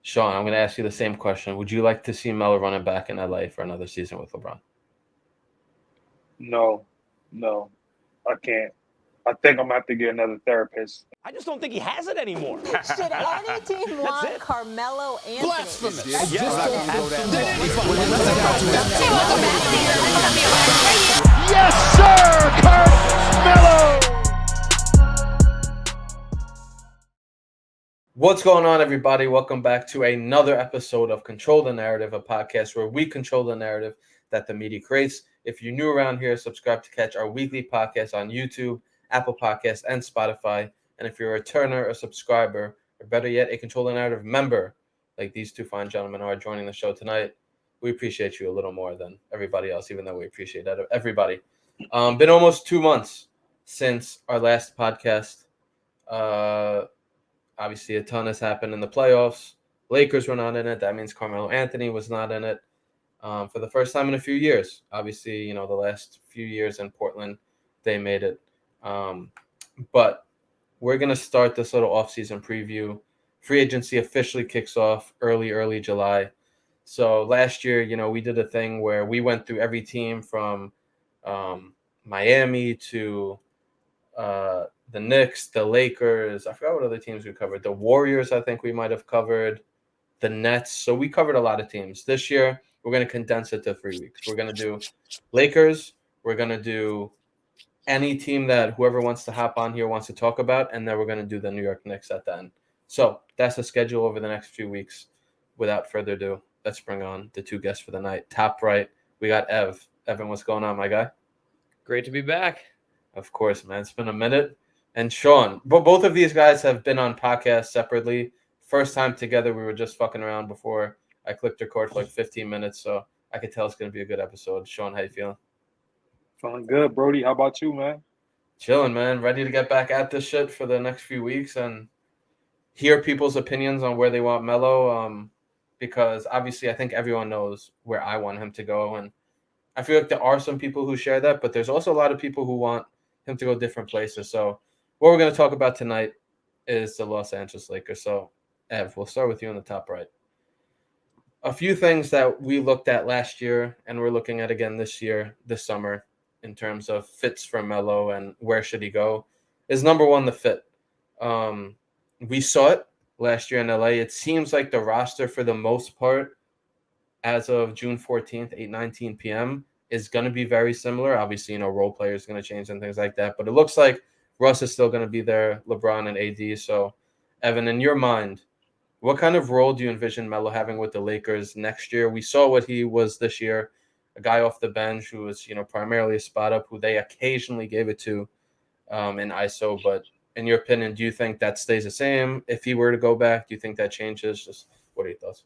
Sean, I'm going to ask you the same question. Would you like to see Melo running back in LA for another season with LeBron? No, I can't. I think I'm going to have to get another therapist. I just don't think he has it anymore. Should any team want it. Carmelo Anthony? Blasphemous. Yes, sir, Carmelo. What's going on, everybody? Welcome back to another episode of Control the Narrative, a podcast where we control the narrative that the media creates. If you're new around here, subscribe to catch our weekly podcast on YouTube, Apple Podcasts, and Spotify. And if you're a returner, a subscriber, or better yet, a Control the Narrative member, like these two fine gentlemen who are joining the show tonight, we appreciate you a little more than everybody else, even though we appreciate everybody. Been almost 2 months since our last podcast. Obviously, a ton has happened in the playoffs. Lakers were not in it. That means Carmelo Anthony was not in it for the first time in a few years. Obviously, the last few years in Portland, they made it. But we're going to start this little offseason preview. Free agency officially kicks off early July. So last year, we did a thing where we went through every team from Miami to the Knicks, the Lakers. I forgot what other teams we covered. The Warriors, I think we might have covered. The Nets. So we covered a lot of teams. This year, we're going to condense it to 3 weeks. We're going to do Lakers. We're going to do any team that whoever wants to hop on here wants to talk about. And then we're going to do the New York Knicks at the end. So that's the schedule over the next few weeks. Without further ado, let's bring on the two guests for the night. Top right, we got Ev. Evan, what's going on, my guy? Great to be back. Of course, man. It's been a minute. And Sean, both of these guys have been on podcasts separately. First time together, we were just fucking around before I clicked record for like 15 minutes. So I could tell it's going to be a good episode. Sean, how you feeling? Feeling good, Brody. How about you, man? Chilling, man. Ready to get back at this shit for the next few weeks and hear people's opinions on where they want Melo. Because obviously I think everyone knows where I want him to go. And I feel like there are some people who share that, but there's also a lot of people who want him to go different places. So what we're going to talk about tonight is the Los Angeles Lakers. So, Ev, we'll start with you on the top right. A few things that we looked at last year and we're looking at again this summer, in terms of fits for Melo and where should he go, is number one, the fit. We saw it last year in LA. It seems like the roster, for the most part, as of June 14th, 8:19 p.m., is going to be very similar. Obviously, role players are going to change and things like that. But it looks like Russ is still going to be there, LeBron and AD. So, Evan, in your mind, what kind of role do you envision Melo having with the Lakers next year? We saw what he was this year, a guy off the bench who was, primarily a spot up, who they occasionally gave it to in ISO. But in your opinion, do you think that stays the same? If he were to go back, do you think that changes? Just what are your thoughts?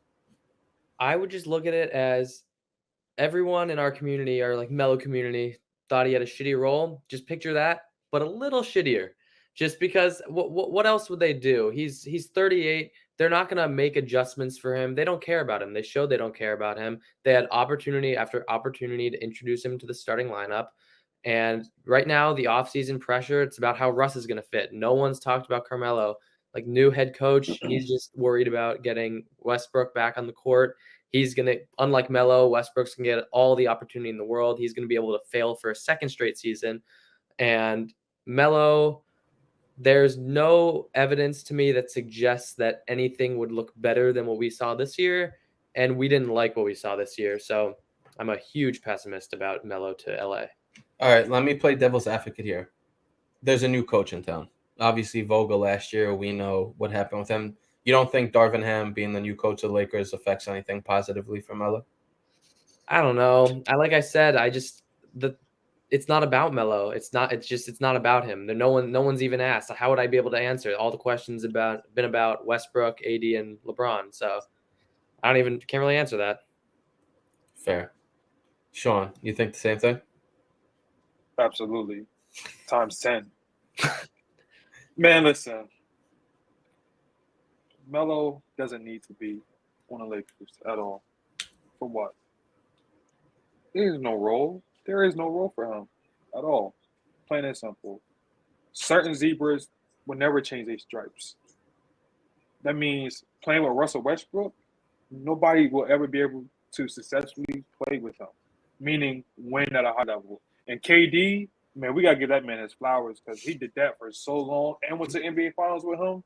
I would just look at it as everyone in our community, our Melo community, thought he had a shitty role. Just picture that, but a little shittier. Just because what else would they do? He's 38. They're not going to make adjustments for him. They don't care about him. They showed they don't care about him. They had opportunity after opportunity to introduce him to the starting lineup. And right now, the offseason pressure, it's about how Russ is going to fit. No one's talked about Carmelo. New head coach, he's just worried about getting Westbrook back on the court. He's going to, unlike Melo, Westbrook's going to get all the opportunity in the world. He's going to be able to fail for a second straight season. And Melo, there's no evidence to me that suggests that anything would look better than what we saw this year. And we didn't like what we saw this year. So I'm a huge pessimist about Melo to LA. All right, let me play devil's advocate here. There's a new coach in town. Obviously, Vogel last year, we know what happened with him. You don't think Darvin Ham being the new coach of the Lakers affects anything positively for Melo? I don't know. Like I said, it's not about Melo. It's not about him. No one's even asked. How would I be able to answer? All the questions been about Westbrook, AD, and LeBron. So I can't really answer that. Fair. Sean, you think the same thing? Absolutely. Times 10. Man, listen. Melo doesn't need to be on the Lakers at all. For what? There is no role. There is no role for him at all. Plain and simple. Certain zebras will never change their stripes. that means playing with Russell Westbrook, nobody will ever be able to successfully play with him, meaning win at a high level. And KD, man, we got to give that man his flowers because he did that for so long and went to NBA Finals with him.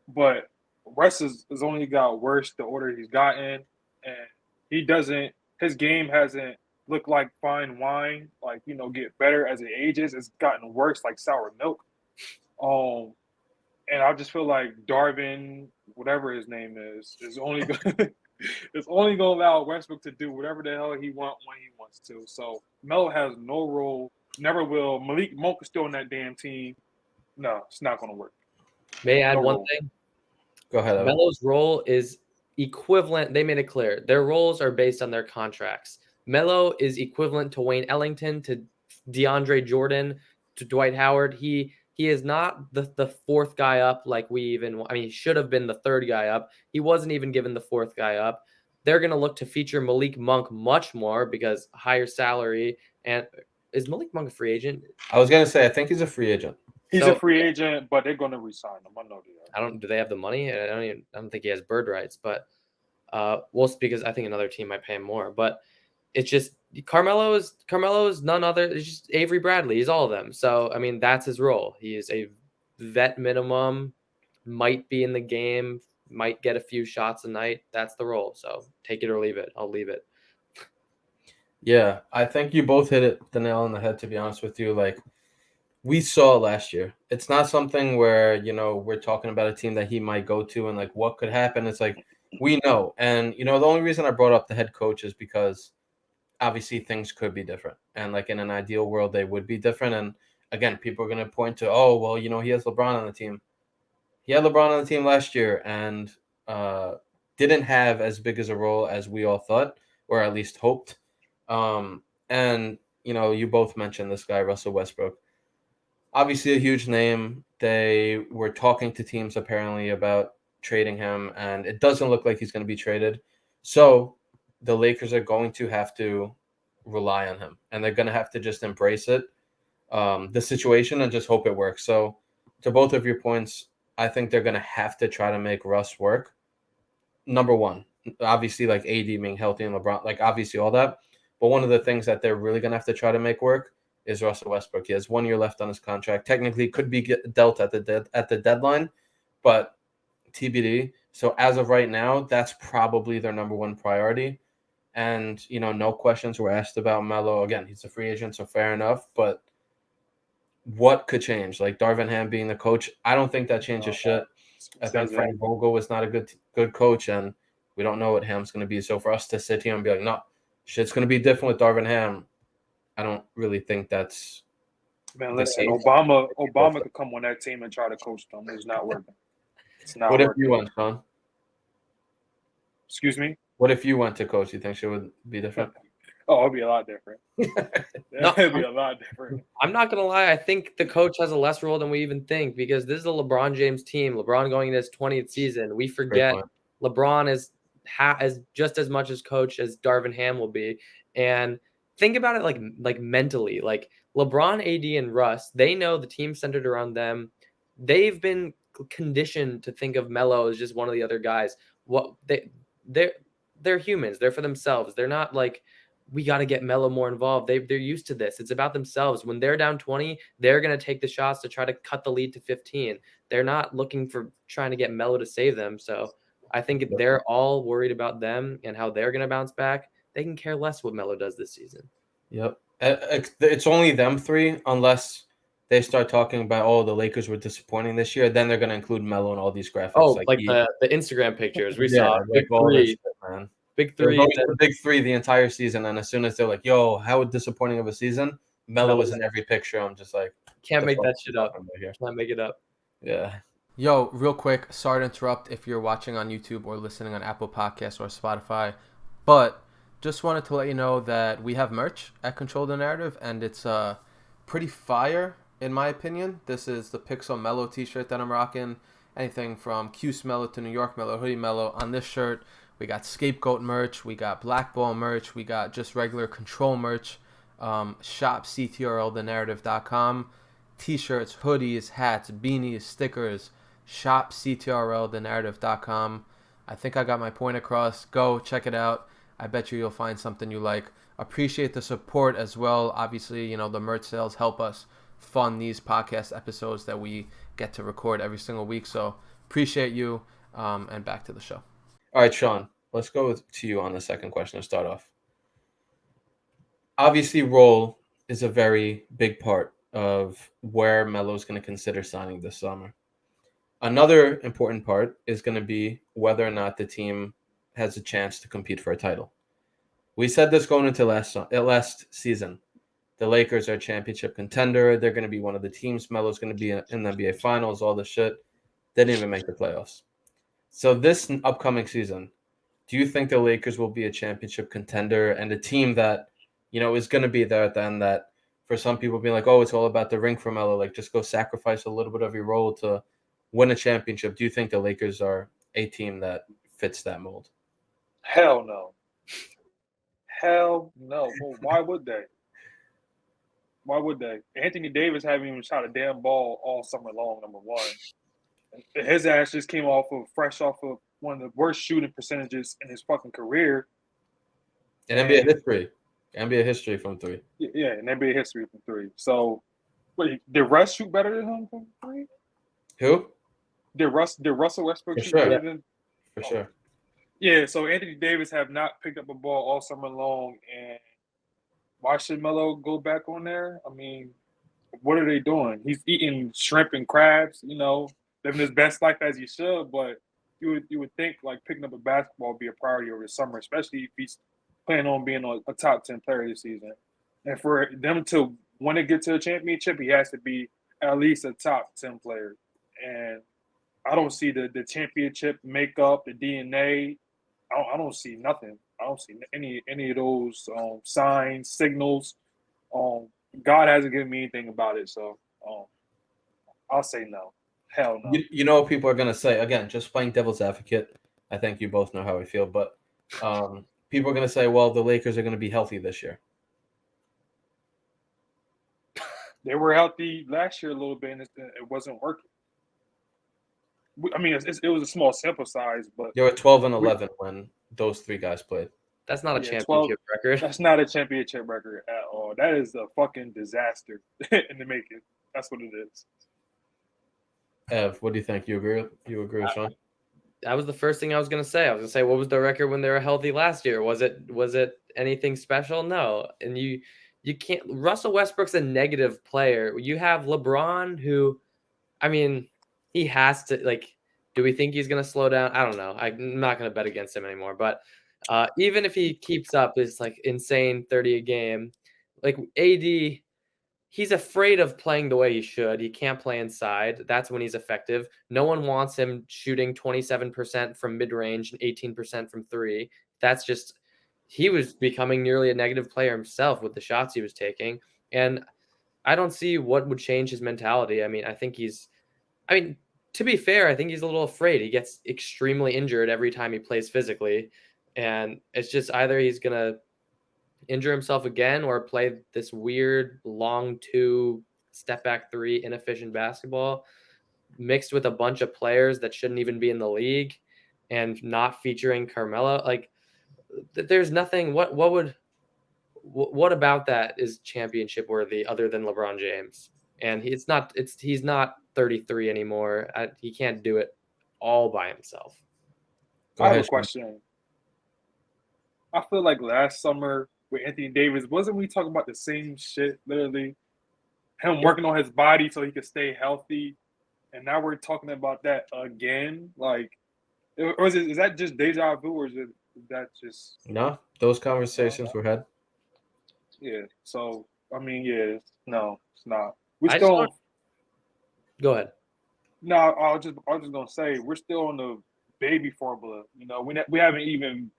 But Russ has only got worse the older he's gotten, and his game hasn't looked like fine wine, like, get better as it ages. It's gotten worse like sour milk. And I just feel like Darvin, whatever his name is only it's only going to allow Westbrook to do whatever the hell he wants when he wants to. So Melo has no role, never will. Malik Monk is still on that damn team. No, it's not going to work. May I add No one role. thing? Go ahead, Evan. Melo's role is equivalent. They made it clear. Their roles are based on their contracts. Melo is equivalent to Wayne Ellington, to DeAndre Jordan, to Dwight Howard. He is not the fourth guy up like he should have been the third guy up. He wasn't even given the fourth guy up. They're going to look to feature Malik Monk much more because higher salary. And is Malik Monk a free agent? I was going to say, I think he's a free agent. He's a free agent, but they're going to re-sign him. I know they are. Do they have the money? I don't think he has bird rights, but because I think another team might pay him more. But it's just Carmelo is none other. It's just Avery Bradley. He's all of them. So I mean, that's his role. He is a vet minimum. Might be in the game. Might get a few shots a night. That's the role. So take it or leave it. I'll leave it. Yeah, I think you both hit the nail on the head. To be honest with you, like we saw last year, it's not something where we're talking about a team that he might go to and like what could happen. It's like we know, and the only reason I brought up the head coach is because obviously things could be different, and like in an ideal world they would be different. And again, people are going to point to, oh well, he has LeBron on the team. He had LeBron on the team last year and didn't have as big as a role as we all thought, or at least hoped. And you both mentioned this guy, Russell Westbrook, obviously a huge name. They were talking to teams apparently about trading him, and it doesn't look like he's going to be traded. So the Lakers are going to have to rely on him, and they're going to have to just embrace it, the situation, and just hope it works. So to both of your points, I think they're going to have to try to make Russ work. Number one, obviously, like AD being healthy and LeBron, like obviously all that. But one of the things that they're really going to have to try to make work is Russell Westbrook. He has 1 year left on his contract. Technically, could be dealt at the deadline, but TBD. So as of right now, that's probably their number one priority. And no questions were asked about Melo. Again, he's a free agent, so fair enough. But what could change? Like Darvin Ham being the coach, I don't think that changes shit. I think Frank Vogel was not a good coach, and we don't know what Ham's going to be. So for us to sit here and be like, no, shit's going to be different with Darvin Ham, I don't really think that's. Man, listen, Obama could come on that team and try to coach them. It's not working. It's not What working. if you went, Sean? Excuse me? What if you went to coach? You think she would be different? Oh, it'd be a lot different. It'd be a lot different. I'm not going to lie. I think the coach has a less role than we even think because this is a LeBron James team. LeBron going into his 20th season. We forget LeBron is just as much as coach as Darvin Ham will be. And think about it like mentally. Like LeBron, AD, and Russ, they know the team centered around them. They've been conditioned to think of Melo as just one of the other guys. They're humans. They're for themselves. They're not like, we got to get Melo more involved. They're used to this. It's about themselves. When they're down 20, they're going to take the shots to try to cut the lead to 15. They're not looking for trying to get Melo to save them. So I think if they're all worried about them and how they're going to bounce back, they can care less what Melo does this season. Yep. It's only them three, unless they start talking about, oh, the Lakers were disappointing this year. Then they're going to include Melo in all these graphics. Oh, like the Instagram pictures we saw. Like Big all three. this shit, man. Big three. The big three the entire season. And as soon as they're like, yo, how disappointing of a season, Melo was in every picture. I'm just like, can't make that shit up. Here? Can't make it up. Yeah. Yo, real quick, sorry to interrupt if you're watching on YouTube or listening on Apple Podcasts or Spotify, but just wanted to let you know that we have merch at Control the Narrative, and it's pretty fire, in my opinion. This is the Pixel Melo t-shirt that I'm rocking. Anything from Cuse Melo to New York Melo, Hoodie Melo. On this shirt, we got Scapegoat merch, we got Blackball merch, we got just regular Control merch. Shop CTRL the Narrative.com. T-shirts, hoodies, hats, beanies, stickers. shop CTRL thenarrative.com. I think I got my point across. Go check it out. I bet you'll find something you like. Appreciate the support as well. Obviously, the merch sales help us fund these podcast episodes that we get to record every single week. So appreciate you. And back to the show. All right, Sean, let's go to you on the second question to start off. Obviously, role is a very big part of where Melo's going to consider signing this summer. Another important part is going to be whether or not the team has a chance to compete for a title. We said this going into last season. The Lakers are a championship contender. They're going to be one of the teams. Melo's going to be in the NBA Finals, all this shit. They didn't even make the playoffs. So this upcoming season, do you think the Lakers will be a championship contender and a team that, is going to be there at the end, that for some people being like, oh, it's all about the ring for Melo, like just go sacrifice a little bit of your role to win a championship? Do you think the Lakers are a team that fits that mold? Hell no. Hell no. Well, why would they? Why would they? Anthony Davis haven't even shot a damn ball all summer long, number one. His ass just came fresh off of one of the worst shooting percentages in his fucking career. In NBA history. NBA history from three. Yeah, in NBA history from three. So, wait, did Russ shoot better than him from three? Who? Did Russell Westbrook For shoot sure. better than? For sure. Yeah, so Anthony Davis have not picked up a ball all summer long, and why should Melo go back on there? I mean, what are they doing? He's eating shrimp and crabs, living his best life as he should, but you would think like picking up a basketball would be a priority over the summer, especially if he's planning on being a top 10 player this season. And for them to want to get to a championship, he has to be at least a top 10 player. And I don't see the championship makeup, the DNA. I don't see nothing. I don't see any of those signs, signals. God hasn't given me anything about it, so I'll say no. Hell no. You know what people are going to say? Again, just playing devil's advocate. I think you both know how I feel, but people are going to say, well, the Lakers are going to be healthy this year. They were healthy last year a little bit, and it wasn't working. I mean, it was a small sample size, but They were 12 and 11 when those three guys played. That's not a Yeah, championship record. that's not a championship record at all. That is a fucking disaster in the making. That's what it is. Ev, what do you think? You agree with Sean? That was the first thing I was gonna say. I was gonna say, what was the record when they were healthy last year? Was it anything special? No. And you can't. Russell Westbrook's a negative player. You have LeBron, who, I mean, he has to like. Do we think he's gonna slow down? I don't know. I'm not gonna bet against him anymore. But even if he keeps up this like insane 30 a game, like AD. He's afraid of playing the way he should. He can't play inside. That's when he's effective. No one wants him shooting 27% from mid-range and 18% from three. That's just – he was becoming nearly a negative player himself with the shots he was taking. And I don't see what would change his mentality. I mean, to be fair, I think he's a little afraid. He gets extremely injured every time he plays physically. And it's just either he's going to – injure himself again or play this weird long two step back three inefficient basketball mixed with a bunch of players that shouldn't even be in the league and not featuring Carmelo. Like there's nothing. What about that is championship worthy other than LeBron James? And he's not 33 anymore. He can't do it all by himself. I have a question. I feel like last summer with Anthony Davis, wasn't we talking about the same shit, literally? Him working on his body so he could stay healthy. And now we're talking about that again? Like, or is that just deja vu, or is that just... No, those conversations were had. Yeah, so, I mean, yeah, no, it's not. Go ahead. No, I was just going to say, we're still on the baby formula. We haven't even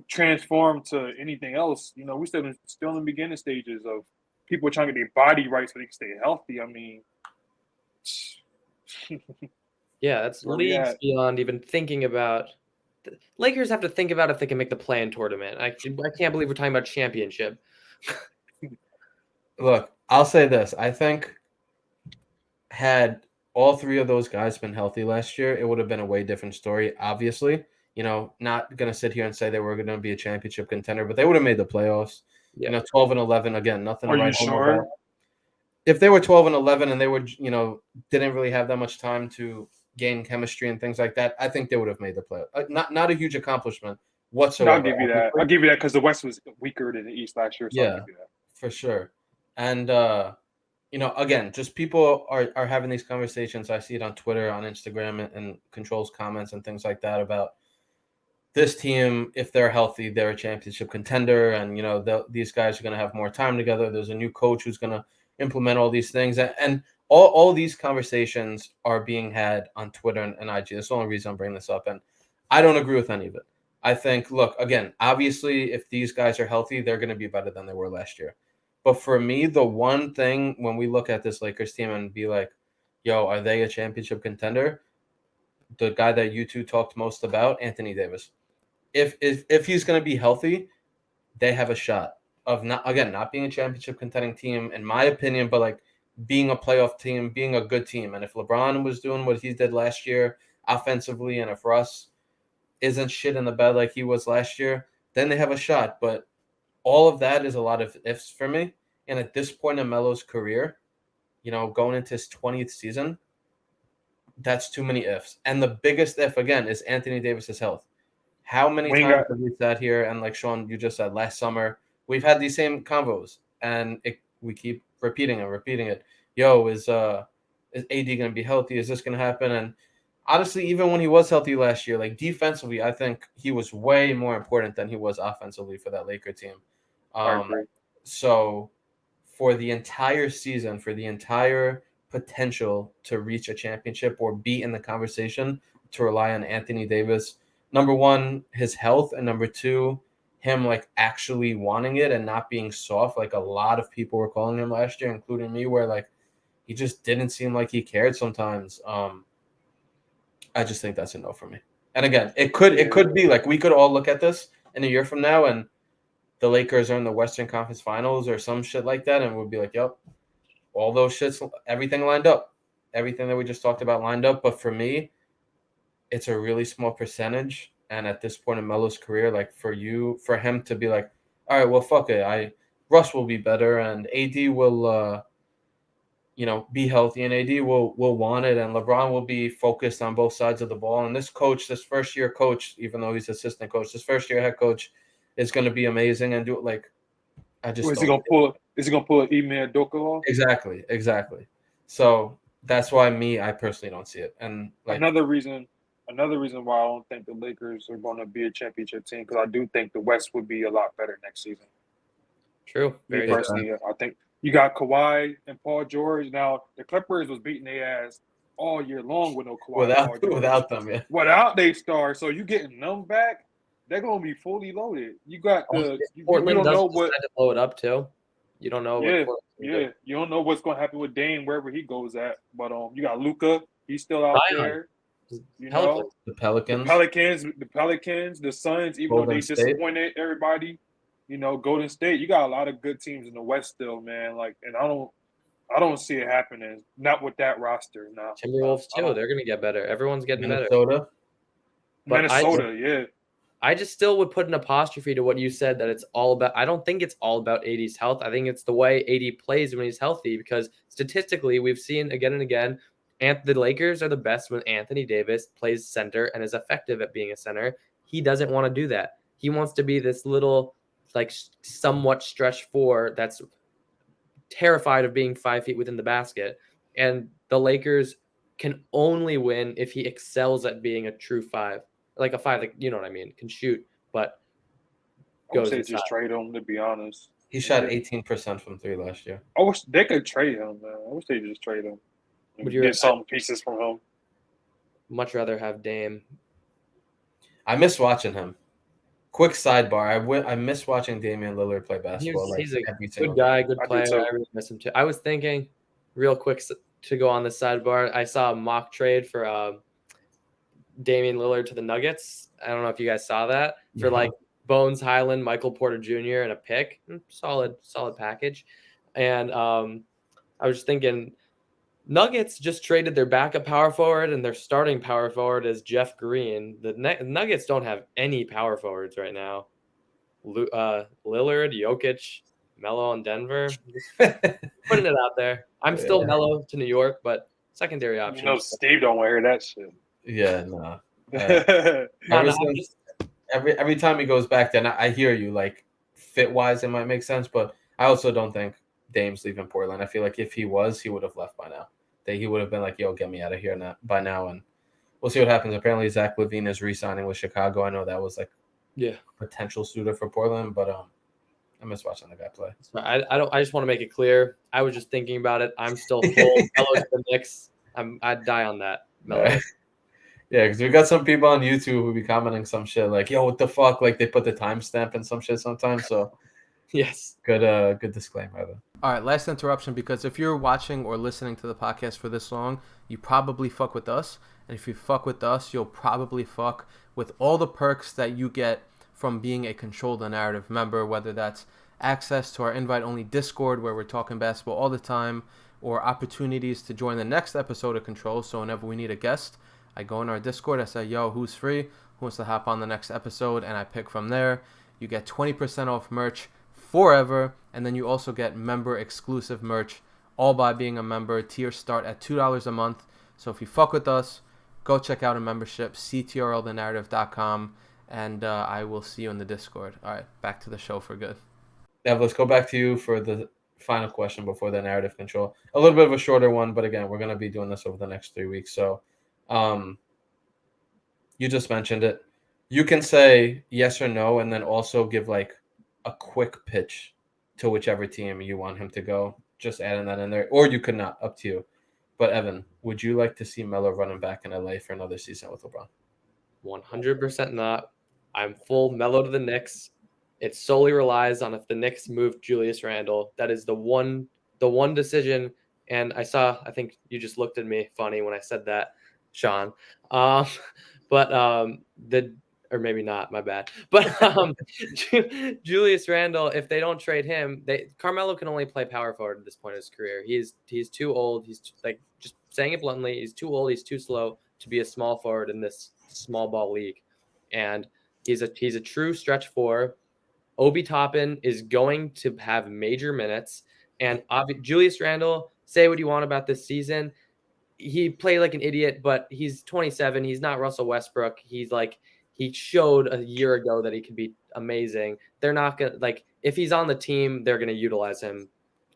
transformed to anything else. We still in the beginning stages of people trying to get their body right so they can stay healthy. I mean, yeah, that's leagues beyond even thinking about. The Lakers have to think about if they can make the play-in tournament. I can't believe we're talking about championship. Look, I'll say this. I think had all three of those guys been healthy last year, it would have been a way different story. Obviously, not gonna sit here and say they were gonna be a championship contender, but they would have made the playoffs. Yeah. 12-11 again, nothing Are to you write home sure? about. If they were 12-11 and they were, didn't really have that much time to gain chemistry and things like that, I think they would have made the playoffs. Not a huge accomplishment whatsoever. I'll give you that. I'll give you that because the West was weaker than the East last year. So I'll Yeah, give you that. for sure. And again, just people are having these conversations. I see it on Twitter, on Instagram, and Control's comments and things like that about this team. If they're healthy, they're a championship contender, and these guys are going to have more time together. There's a new coach who's going to implement all these things, and all these conversations are being had on Twitter and IG. That's the only reason I'm bringing this up, and I don't agree with any of it. I think, look, again, obviously, if these guys are healthy, they're going to be better than they were last year. But for me, the one thing when we look at this Lakers team and be like, yo, are they a championship contender? The guy that you two talked most about, Anthony Davis. If he's going to be healthy, they have a shot of not being a championship contending team, in my opinion, but like being a playoff team, being a good team. And if LeBron was doing what he did last year offensively, and if Russ isn't shit in the bed like he was last year, then they have a shot. But all of that is a lot of ifs for me. And at this point in Melo's career, going into his 20th season, that's too many ifs. And the biggest if, again, is Anthony Davis's health. How many times have we sat here and, like Sean, you just said, last summer, we've had these same convos, and we keep repeating it. Yo, is AD going to be healthy? Is this going to happen? And honestly, even when he was healthy last year, like defensively, I think he was way more important than he was offensively for that Laker team. So for the entire season, for the entire potential to reach a championship or be in the conversation, to rely on Anthony Davis, number one, his health, and number two, him like actually wanting it and not being soft, like a lot of people were calling him last year, including me, where like he just didn't seem like he cared sometimes. I just think that's a no for me. And again, it could be like we could all look at this in a year from now and the Lakers are in the Western Conference Finals or some shit like that, and we'll be like, yep, all those shits, everything lined up. Everything that we just talked about lined up. But for me, it's a really small percentage. And at this point in Melo's career, like for him to be like, all right, well, fuck it. Russ will be better and AD will be healthy, and AD will want it, and LeBron will be focused on both sides of the ball. And this first year coach, even though he's assistant coach, this first year head coach is going to be amazing and do it. Like, I just is he gonna pull an Ime Udoka off? Exactly. So that's why I personally don't see it. And like another reason why I don't think the Lakers are going to be a championship team, because I do think the West would be a lot better next season. True. Me personally, I think you got Kawhi and Paul George. Now the Clippers was beating their ass all year long with no Kawhi. Without them, yeah. Without they star, so you getting them back, they're gonna be fully loaded. You got Portland you don't know what to blow it up too. You don't know. You don't know what's gonna happen with Dame wherever he goes at. But you got Luka. He's still out there. The Pelicans, the Suns. Even though they disappointed everybody, Golden State. You got a lot of good teams in the West still, man. Like, and I don't see it happening. Not with that roster now. Timberwolves too. They're gonna get better. Everyone's getting better. Minnesota, yeah. I just still would put an apostrophe to what you said, that it's all about. I don't think it's all about AD's health. I think it's the way AD plays when he's healthy, because statistically we've seen again and again, the Lakers are the best when Anthony Davis plays center and is effective at being a center. He doesn't want to do that. He wants to be this little, like, somewhat stretch four that's terrified of being 5 feet within the basket. And the Lakers can only win if he excels at being a true five. Like a five, like, you know what I mean, can shoot, but I would say just trade him, to be honest. He shot 18% from three last year. I wish they could trade him, man. I wish they just trade him. Would you get some pieces from him? Much rather have Dame. I miss watching him. Quick sidebar: I miss watching Damian Lillard play basketball. He's a good guy, good player. I really miss him too. I was thinking, real quick to go on the sidebar, I saw a mock trade for Damian Lillard to the Nuggets. I don't know if you guys saw that, for like Bones Highland, Michael Porter Jr., and a pick. Solid package. And I was just thinking, Nuggets just traded their backup power forward and their starting power forward is Jeff Green. The Nuggets don't have any power forwards right now. Lillard, Jokic, Melo in Denver. Just putting it out there. I'm still Melo to New York, but secondary option. Steve don't want to hear that shit. Yeah, no. No, Every time he goes back there, and I hear you, like, fit-wise, it might make sense, but I also don't think Dame's leaving Portland. I feel like if he was, he would have left by now. He would have been like, yo, get me out of here by now, and we'll see what happens. Apparently, Zach LaVine is re-signing with Chicago. I know that was, like, a potential suitor for Portland, but I miss watching the guy play. I just want to make it clear. I was just thinking about it. I'm still full Melo to the Knicks. I'd die on that. Melo. Right. Yeah, because we got some people on YouTube who be commenting some shit like, yo, what the fuck? Like, they put the timestamp and some shit sometimes, so... Yes. Good disclaimer. All right, last interruption, because if you're watching or listening to the podcast for this long, you probably fuck with us. And if you fuck with us, you'll probably fuck with all the perks that you get from being a Control the Narrative member, whether that's access to our invite-only Discord where we're talking basketball all the time, or opportunities to join the next episode of Control. So whenever we need a guest, I go in our Discord, I say, yo, who's free? Who wants to hop on the next episode? And I pick from there. You get 20% off merch forever, and then you also get member exclusive merch, all by being a member. Tiers start at $2 a month. So if you fuck with us, go check out a membership, CTRLthenarrative.com, and I will see you in the Discord. All right, back to the show for good. Ev, let's go back to you for the final question before the narrative control. A little bit of a shorter one, but again, we're going to be doing this over the next 3 weeks. So you just mentioned it. You can say yes or no, and then also give like a quick pitch to whichever team you want him to go. Just adding that in there, or you could not. Up to you. But Evan, would you like to see Melo running back in LA for another season with LeBron? 100% not. I'm full Melo to the Knicks. It solely relies on if the Knicks move Julius Randle. That is the one decision. And I think you just looked at me funny when I said that, Sean. Or maybe not, my bad. But Julius Randle, if they don't trade him, Carmelo can only play power forward at this point in his career. He's too old. He's just saying it bluntly, he's too old, he's too slow to be a small forward in this small ball league. And he's a true stretch four. Obi Toppin is going to have major minutes. And Julius Randle, say what you want about this season. He played like an idiot, but he's 27. He's not Russell Westbrook. He showed a year ago that he could be amazing. They're not going to, if he's on the team, they're going to utilize him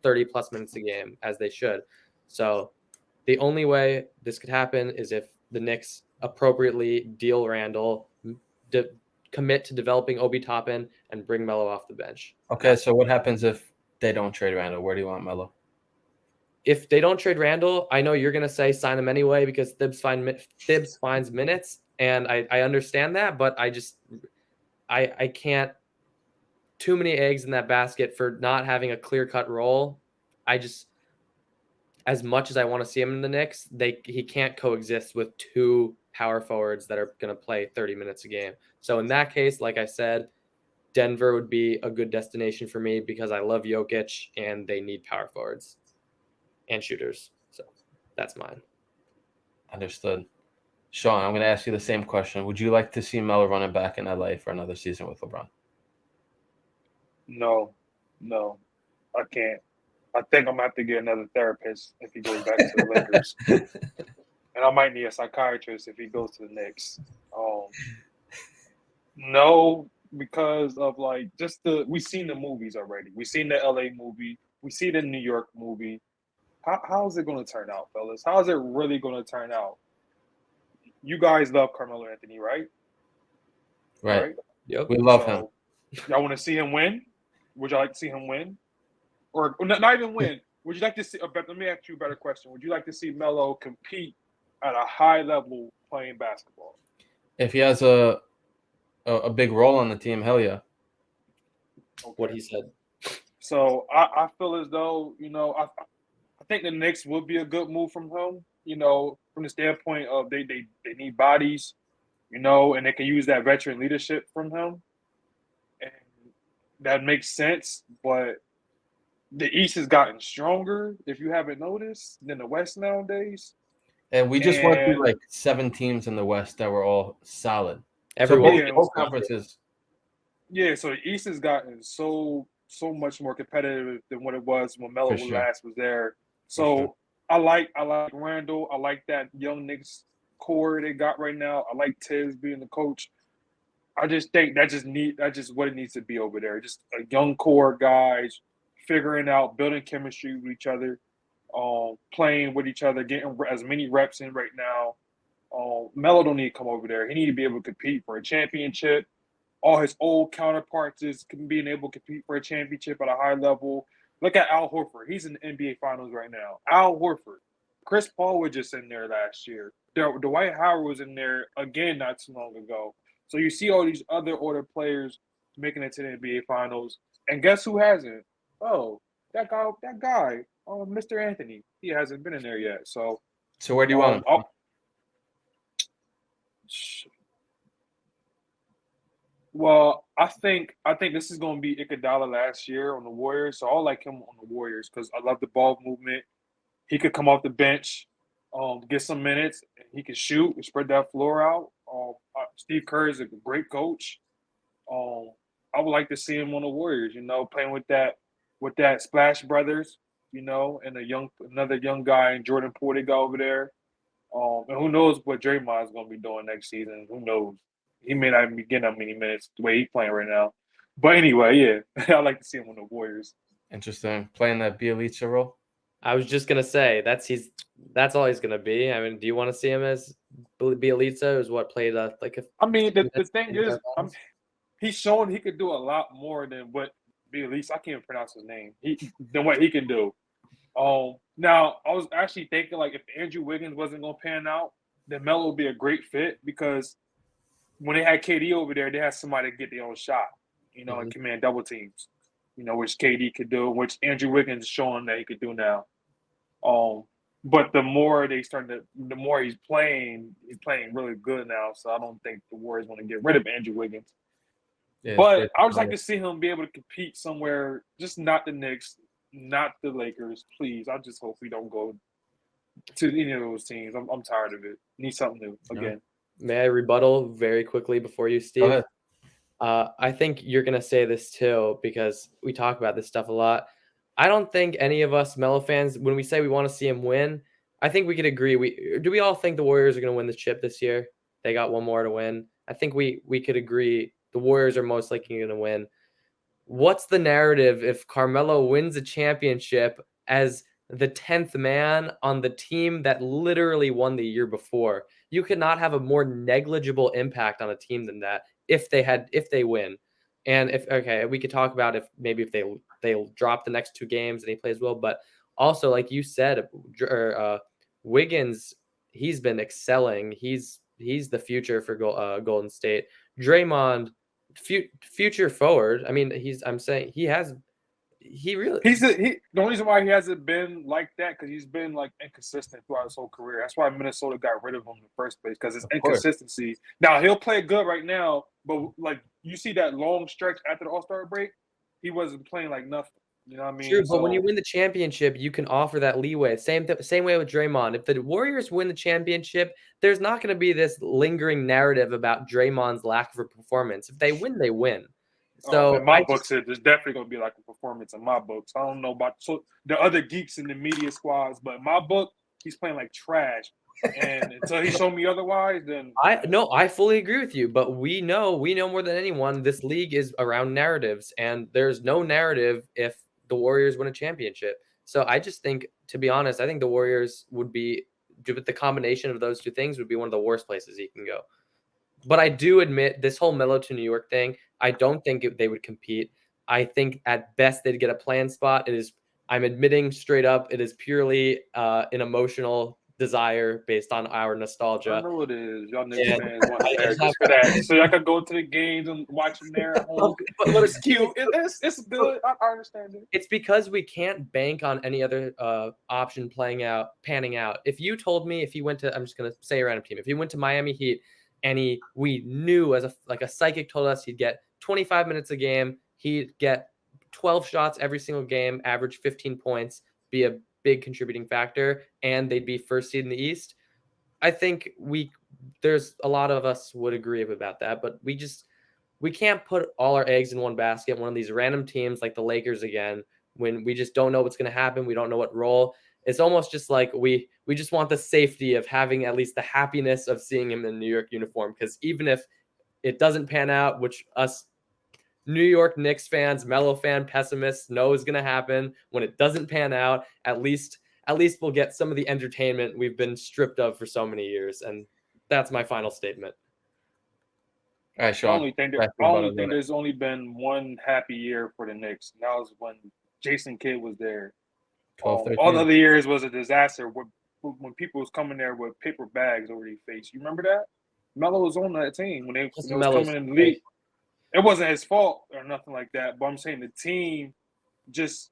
30 plus minutes a game as they should. So the only way this could happen is if the Knicks appropriately deal Randle, commit to developing Obi Toppin, and bring Melo off the bench. Okay, so what happens if they don't trade Randle? Where do you want Melo? If they don't trade Randle, I know you're going to say sign him anyway because Thibs finds minutes. And I understand that, but I can't too many eggs in that basket for not having a clear-cut role. As much as I want to see him in the Knicks, he can't coexist with two power forwards that are going to play 30 minutes a game. So in that case, like I said, Denver would be a good destination for me because I love Jokic and they need power forwards and shooters. So that's mine. Understood. Sean, I'm going to ask you the same question. Would you like to see Melo running back in LA for another season with LeBron? No, I can't. I think I'm going to have to get another therapist if he goes back to the Lakers. And I might need a psychiatrist if he goes to the Knicks. No, because of we've seen the movies already. We've seen the LA movie. We see the New York movie. How is it going to turn out, fellas? How is it really going to turn out? You guys love Carmelo Anthony, right? Right. Yep. We love him. Y'all want to see him win? Would you like to see him win? Or not even win. Would you like to see – let me ask you a better question. Would you like to see Melo compete at a high level playing basketball? If he has a big role on the team, hell yeah. Okay. What he said. So I feel as though, I think the Knicks would be a good move from him, from the standpoint of they need bodies, and they can use that veteran leadership from him. And that makes sense, but the East has gotten stronger, if you haven't noticed, than the West nowadays. And we just went through And like 7 teams in the West that were all solid. Everyone. So Yeah, both conferences. yeah, so the East has gotten so much more competitive than what it was when Melo For sure. last was there. For So sure. I like Randall. I like that young Knicks core they got right now. I like Tiz being the coach. I just think that's just what it needs to be over there. Just a young core guys figuring out, building chemistry with each other, playing with each other, getting as many reps in right now. Melo don't need to come over there. He need to be able to compete for a championship. All his old counterparts is being able to compete for a championship at a high level. Look at Al Horford. He's in the NBA Finals right now. Al Horford. Chris Paul was just in there last year. Dwight Howard was in there again not too long ago. So you see all these other older players making it to the NBA Finals. And guess who hasn't? Oh, that guy, Mr. Anthony. He hasn't been in there yet. So So where do you want him? Well, I think this is going to be Iguodala last year on the Warriors, so I'll like him on the Warriors because I love the ball movement. He could come off the bench, get some minutes. He can shoot and spread that floor out. Steve Kerr is a great coach. I would like to see him on the Warriors. Playing with that Splash Brothers. And another young guy in Jordan Poole they got over there. And who knows what Draymond is going to be doing next season? Who knows? He may not even be getting that many minutes the way he's playing right now. But anyway, yeah, I like to see him on the Warriors. Interesting. Playing that Bielitsa role. I was just gonna say that's all he's gonna be. I mean, do you want to see him as Bielitsa, who's what played like a? I mean, the thing is, he's showing he could do a lot more than what Bielitsa. I can't even pronounce his name. Than what he can do. Now I was actually thinking like if Andrew Wiggins wasn't gonna pan out, then Melo would be a great fit because when they had KD over there, they had somebody to get their own shot, and command double teams, which KD could do, which Andrew Wiggins is showing that he could do now. But the more he's playing really good now. So I don't think the Warriors want to get rid of Andrew Wiggins. Yeah, but I would like to see him be able to compete somewhere, just not the Knicks, not the Lakers, please. I just hope we don't go to any of those teams. I'm tired of it. Need something new again. May I rebuttal very quickly before you, Steve? Go ahead. I think you're going to say this too, because we talk about this stuff a lot. I don't think any of us Melo fans, when we say we want to see him win, I think we could agree. Do we all think the Warriors are going to win the chip this year? They got one more to win. I think we could agree the Warriors are most likely going to win. What's the narrative if Carmelo wins a championship as the 10th man on the team that literally won the year before? You could not have a more negligible impact on a team than that if they win. And we could talk about if they'll drop the next 2 games and he plays well, but also like you said, Wiggins, he's been excelling. He's the future for Golden State. Draymond, future forward. I mean, the only reason why he hasn't been like that because he's been like inconsistent throughout his whole career. That's why Minnesota got rid of him in the first place because it's inconsistency. Now he'll play good right now, but like you see that long stretch after the All-Star break, he wasn't playing like nothing. You know what I mean? True, but when you win the championship, you can offer that leeway. Same way with Draymond. If the Warriors win the championship, there's not going to be this lingering narrative about Draymond's lack of a performance. If they win, they win. So in my books, there's definitely going to be like a performance in my books. I don't know about the other geeks in the media squads, but in my book, he's playing like trash. And until he showed me otherwise, then I fully agree with you. But we know more than anyone, this league is around narratives, and there's no narrative if the Warriors win a championship. So I just think, to be honest, I think the Warriors would be, with the combination of those 2 things, would be one of the worst places he can go. But I do admit this whole Melo to New York thing, I don't think they would compete. I think at best they'd get a play-in spot. I'm admitting straight up, it is purely an emotional desire based on our nostalgia. I know it is. Y'all Knicks fans want to there just for that. So y'all can go to the games and watch them there at home. But look, it's cute. It's good. I understand it. It's because we can't bank on any other option panning out. If you told me if he went to, I'm just going to say a random team, if he went to Miami Heat and we knew as a psychic told us he'd get 25 minutes a game, he'd get 12 shots every single game, average 15 points, be a big contributing factor, and they'd be first seed in the East. I think there's a lot of us would agree about that, but we can't put all our eggs in one basket. One of these random teams like the Lakers again, when we just don't know what's going to happen. We don't know what role. It's almost just like we just want the safety of having at least the happiness of seeing him in the New York uniform. Because even if it doesn't pan out, which us New York Knicks fans, Melo fan pessimists know is going to happen, when it doesn't pan out, at least we'll get some of the entertainment we've been stripped of for so many years. And that's my final statement. All right, I Sean. only think there's only been one happy year for the Knicks. And that was when Jason Kidd was there. 12, 13. All the other years was a disaster when people was coming there with paper bags over their face. You remember that? Melo was on that team when they was coming in the league. It wasn't his fault or nothing like that, but I'm saying the team just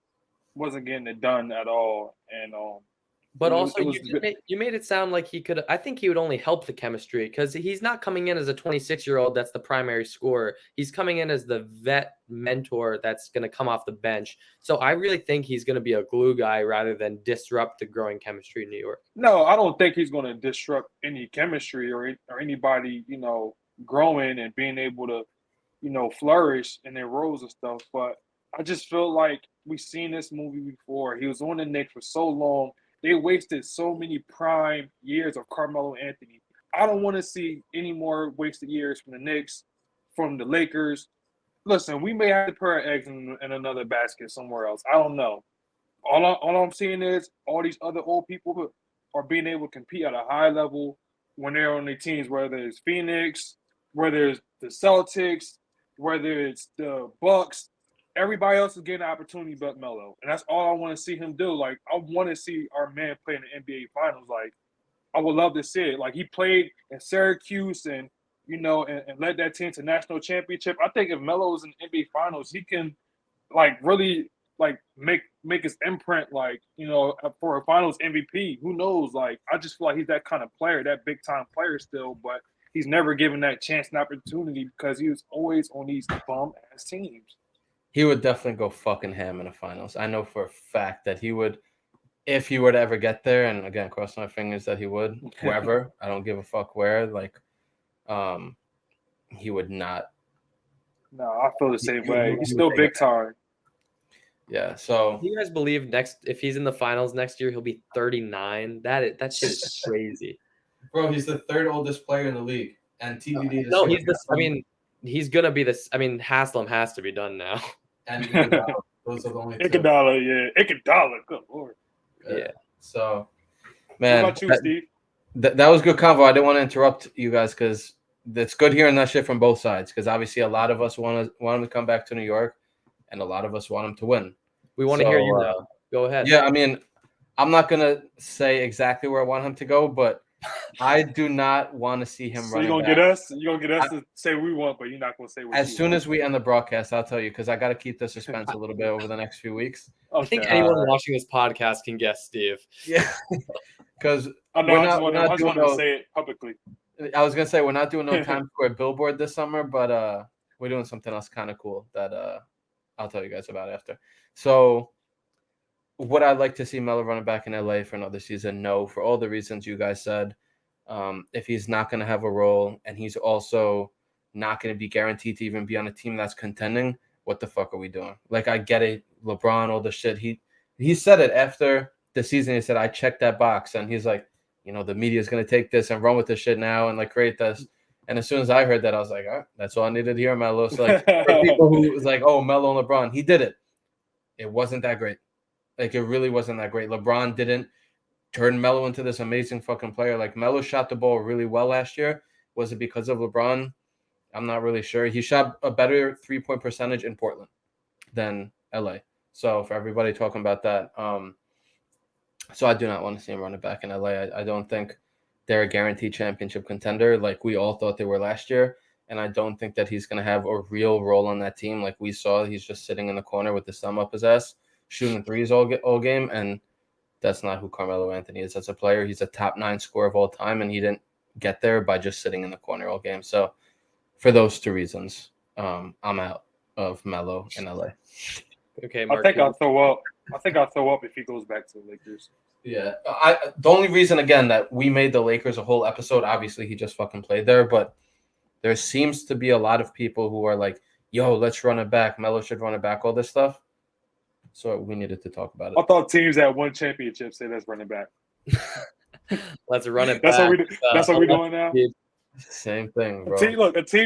wasn't getting it done at all. And but also, you made it sound like he could. I think he would only help the chemistry because he's not coming in as a 26-year-old that's the primary scorer. He's coming in as the vet mentor that's going to come off the bench. So I really think he's going to be a glue guy rather than disrupt the growing chemistry in New York. No, I don't think he's going to disrupt any chemistry or anybody, growing and being able to, flourish in their roles and stuff. But I just feel like we've seen this movie before. He was on the Knicks for so long. They wasted so many prime years of Carmelo Anthony. I don't want to see any more wasted years from the Knicks, from the Lakers. Listen, we may have to put our eggs in another basket somewhere else. I don't know. All I'm seeing is all these other old people are being able to compete at a high level when they're on their teams, whether it's Phoenix, whether it's the Celtics, whether it's the Bucks. Everybody else is getting an opportunity but Melo. And that's all I want to see him do. Like, I want to see our man play in the NBA Finals. Like, I would love to see it. Like, he played in Syracuse and led that team to national championship. I think if Melo is in the NBA Finals, he can, really, make his imprint, for a Finals MVP. Who knows? Like, I just feel like he's that kind of player, that big-time player still, but he's never given that chance and opportunity because he was always on these bum-ass teams. He would definitely go fucking ham in the finals. I know for a fact that he would, if he were to ever get there, and again, cross my fingers that he would, wherever, I don't give a fuck where, he would not. No, I feel the same way. He's still big time. Yeah, so. Do you guys believe if he's in the finals next year, he'll be 39? That shit is crazy. Bro, he's the third oldest player in the league. And TBD. No, he's going to be this. I mean, Haslam has to be done now. And those are the only two. Iguodala, good lord. Yeah. So, man, what about you, Steve? That was good convo. I didn't want to interrupt you guys because it's good hearing that shit from both sides. Because obviously, a lot of us want him to come back to New York, and a lot of us want him to win. We want to hear you now. Go ahead. Yeah, I mean, I'm not gonna say exactly where I want him to go, but I do not want to see him running. You're gonna get us to say we want, but you're not gonna say what as soon as we end the broadcast, I'll tell you because I got to keep the suspense a little bit over the next few weeks. Okay. I think anyone watching this podcast can guess, Steve. Yeah, because I just wanted to say it publicly. I was gonna say we're not doing no Times Square billboard this summer, but we're doing something else kind of cool that I'll tell you guys about after. So, would I like to see Melo running back in LA for another season? No, for all the reasons you guys said. If he's not going to have a role and he's also not going to be guaranteed to even be on a team that's contending, what the fuck are we doing? Like, I get it, LeBron, all the shit. He said it after the season. He said, I checked that box. And he's like, the media is going to take this and run with this shit now and, create this. And as soon as I heard that, I was like, all right, that's all I needed to hear, Melo. So, for people who was like, oh, Melo and LeBron, he did it. It wasn't that great. It really wasn't that great. LeBron didn't turn Melo into this amazing fucking player. Melo shot the ball really well last year. Was it because of LeBron? I'm not really sure. He shot a better 3-point percentage in Portland than LA. So for everybody talking about that, so I do not want to see him running back in LA. I don't think they're a guaranteed championship contender like we all thought they were last year. And I don't think that he's going to have a real role on that team. Like we saw, he's just sitting in the corner with his thumb up his ass, shooting threes all game. And that's not who Carmelo Anthony is as a player. He's a top 9 scorer of all time, and he didn't get there by just sitting in the corner all game. So for those two reasons, I'm out of Melo in LA. Okay, I think I'll Marquise. throw up. I think I'll throw up if he goes back to the Lakers. Yeah, the only reason again that we made the Lakers a whole episode, obviously he just fucking played there, but there seems to be a lot of people who are like, "Yo, let's run it back. Melo should run it back." All this stuff. So we needed to talk about I it. thought teams that won championships say let's run it back. Let's run it That's back. what we. That's what we're doing now. Same thing, A bro. team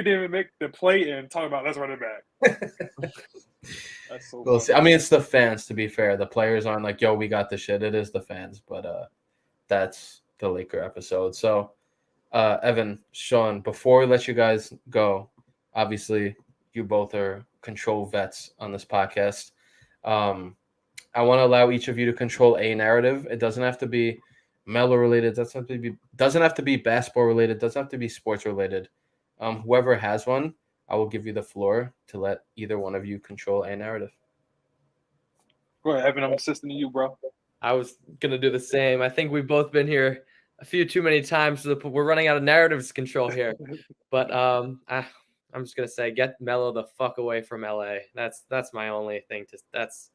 didn't even make the play and talk about let's run it back. That's so. We'll funny. see. I mean, it's the fans. To be fair, the players aren't like, "Yo, we got the shit." It is the fans, but that's the Laker episode. So, Evan, Sean, before we let you guys go, obviously you both are control vets on this podcast. I want to allow each of you to control a narrative. It doesn't have to be Melo related. Doesn't have to be basketball related. Doesn't have to be sports related. Whoever has one, I will give you the floor to let either one of you control a narrative. Go ahead, Evan. I'm assisting you, bro. I was gonna do the same. I think we've both been here a few too many times, so we're running out of narratives control here. But I'm just gonna say, get Melo the fuck away from LA. That's my only thing. That's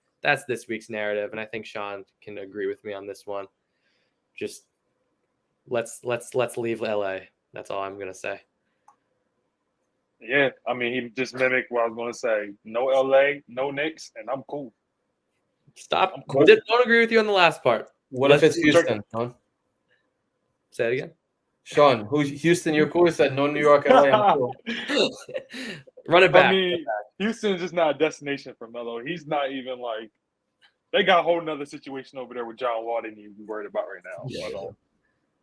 this week's narrative, and I think Sean can agree with me on this one. Just let's leave LA. That's all I'm gonna say. Yeah, I mean, he just mimicked what I was going to say. No LA, no Knicks, and I'm cool. Stop. I'm cool. Don't agree with you on the last part. What if it's Houston, Sean? Say it again. Sean, who's Houston? You're cool. Said no New York, LA. I'm cool. Run it back. I mean, Houston's just not a destination for Melo. He's not even like they got a whole nother situation over there with John Wall that you be worried about right now. Yeah.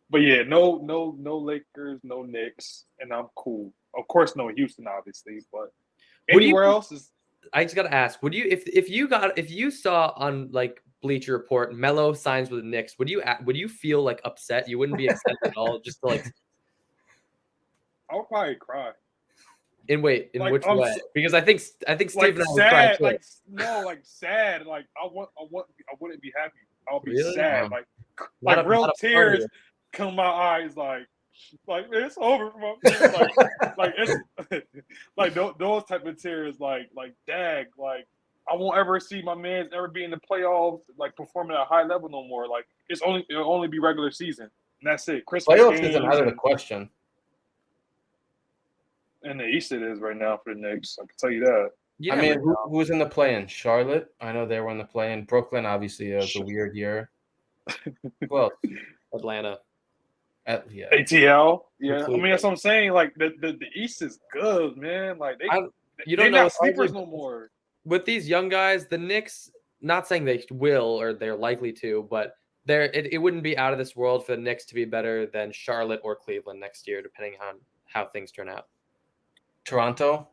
But yeah, no Lakers, no Knicks, and I'm cool. Of course, no Houston, obviously, but anywhere else is. I just gotta ask: would you, if you saw on like Bleacher Report, Melo signs with the Knicks, would you feel like upset? You wouldn't be upset at all, just to like. I would probably cry. In which way? Because I think Steve Like and I would sad, cry too. like sad. Like I wouldn't be happy. I'll be Really? sad. Not Real a tears party. come to my eyes. Like man, it's over. Like it's like those type of tears. Like dag. Like I won't ever see my man ever be in the playoffs. Like performing at a high level no more. Like it'll only be regular season. And that's it. Christmas Playoffs games isn't out of the question. and the East it is right now for the Knicks. I can tell you that. You I never mean, know. who's in the play-in? Charlotte. I know they were in the play-in. Brooklyn, obviously, it was a weird year. Well, Atlanta. yeah. ATL, yeah. I Absolutely. mean, that's what I'm saying. Like the East is good, man. Like You they're don't know not sleepers no more. with these young guys. The Knicks, not saying they will or they're likely to, but it wouldn't be out of this world for the Knicks to be better than Charlotte or Cleveland next year, depending on how things turn out. Toronto.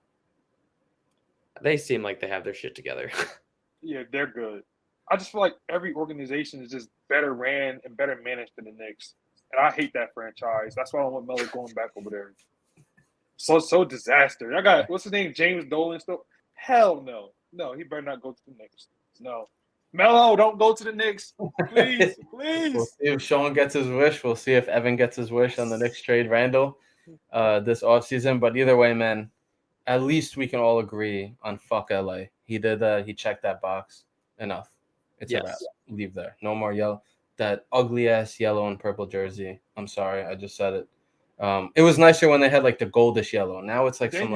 They seem like they have their shit together. Yeah, they're good. I just feel like every organization is just better ran and better managed than the Knicks, and I hate that franchise. That's why I don't want Melo going back over there. So disaster. I got what's his name, James Dolan still. Hell no, he better not go to the Knicks. No, Melo, don't go to the Knicks, please. We'll see if Sean gets his wish. We'll see if Evan gets his wish on the Knicks trade Randall this offseason. But either way, man, at least we can all agree on fuck LA. He did he checked that box. Enough. It's a wrap. Leave there. No more yellow. That ugly ass yellow and purple jersey. I'm sorry, I just said it. It was nicer when they had like the goldish yellow. Now it's like Didn't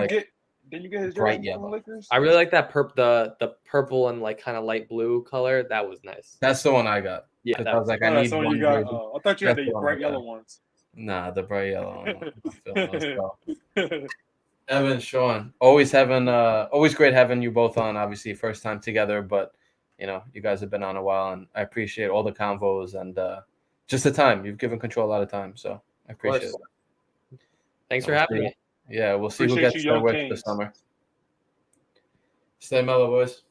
you get his bright jersey yellow. from the Lakers? I really like that the purple and like kind of light blue color. That was nice. That's the one I got. Yeah, I was like, Oh, I that's need the one one you got. jersey. I thought you had That's the the one I bright got. yellow ones. Nah, the bright yellow. Let's go. Evan, Sean, always great having you both on. Obviously, first time together, but you guys have been on a while, and I appreciate all the convos and just the time. You've given control a lot of time, so I appreciate it. Thanks for having me. Yeah, we'll see who Appreciate gets you, their young wish kings. this summer. Stay mellow, boys.